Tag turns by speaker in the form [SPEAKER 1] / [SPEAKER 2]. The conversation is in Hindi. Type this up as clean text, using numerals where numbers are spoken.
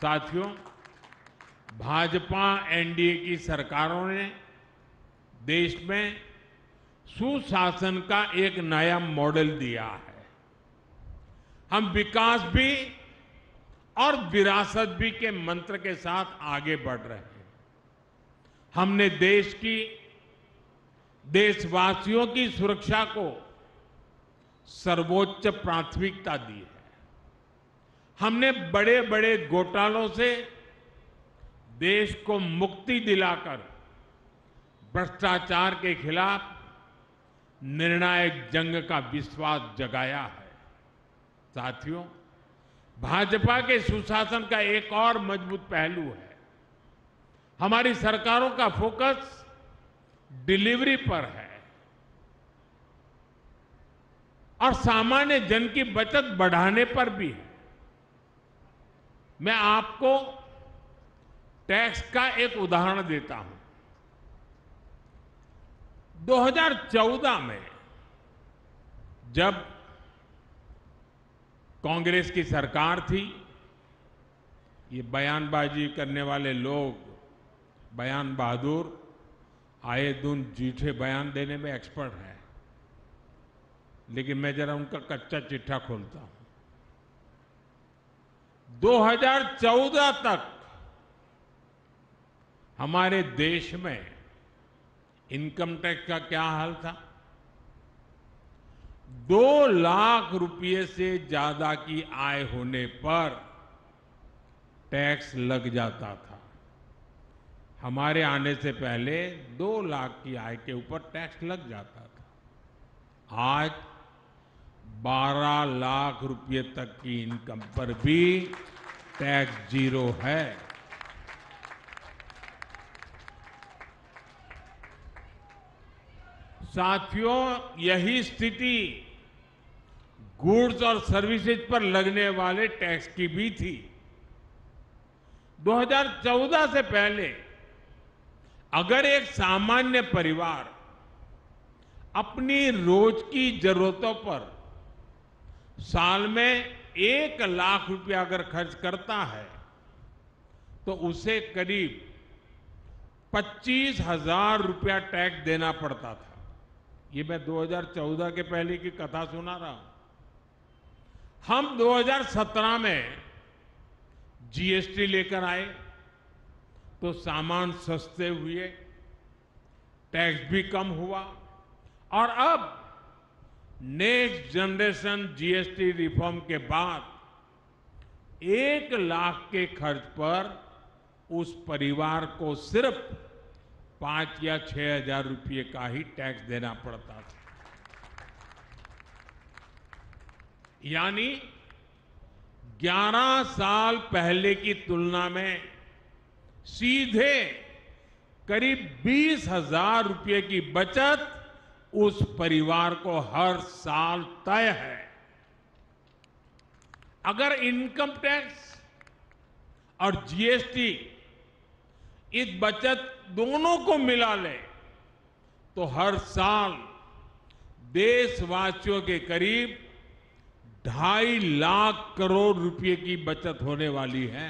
[SPEAKER 1] साथियों, भाजपा एनडीए की सरकारों ने देश में सुशासन का एक नया मॉडल दिया है। हम विकास भी और विरासत भी के मंत्र के साथ आगे बढ़ रहे हैं। हमने देशवासियों की सुरक्षा को सर्वोच्च प्राथमिकता दी है। हमने बड़े बड़े घोटालों से देश को मुक्ति दिलाकर भ्रष्टाचार के खिलाफ निर्णायक जंग का विश्वास जगाया है। साथियों, भाजपा के सुशासन का एक और मजबूत पहलू है। हमारी सरकारों का फोकस डिलीवरी पर है और सामान्य जन की बचत बढ़ाने पर भी है। मैं आपको टैक्स का एक उदाहरण देता हूं। 2014 में जब कांग्रेस की सरकार थी, ये बयानबाजी करने वाले लोग, बयान बहादुर, आए दिन झूठे बयान देने में एक्सपर्ट हैं, लेकिन मैं जरा उनका कच्चा चिट्ठा खोलता हूं। 2014 तक हमारे देश में इनकम टैक्स का क्या हाल था? 2 लाख रुपए से ज्यादा की आय होने पर टैक्स लग जाता था। हमारे आने से पहले 2 लाख की आय के ऊपर टैक्स लग जाता था। आज 12 लाख रुपए तक की इनकम पर भी टैक्स जीरो है। साथियों, यही स्थिति गुड्स और सर्विसेज पर लगने वाले टैक्स की भी थी। 2014 से पहले अगर एक सामान्य परिवार अपनी रोज की जरूरतों पर साल में 1 लाख रुपया अगर खर्च करता है तो उसे करीब 25,000 रुपया टैक्स देना पड़ता था। ये मैं 2014 के पहले की कथा सुना रहा हूं। हम 2017 में जीएसटी लेकर आए तो सामान सस्ते हुए, टैक्स भी कम हुआ और अब नेक्स्ट जनरेशन जीएसटी रिफॉर्म के बाद 1 लाख के खर्च पर उस परिवार को सिर्फ 5 या 6 हजार रुपये का ही टैक्स देना पड़ता था। यानी 11 साल पहले की तुलना में सीधे करीब 20,000 रुपये की बचत उस परिवार को हर साल तय है। अगर इनकम टैक्स और जीएसटी इस बचत दोनों को मिला ले तो हर साल देशवासियों के करीब 2.5 लाख करोड़ रुपए की बचत होने वाली है।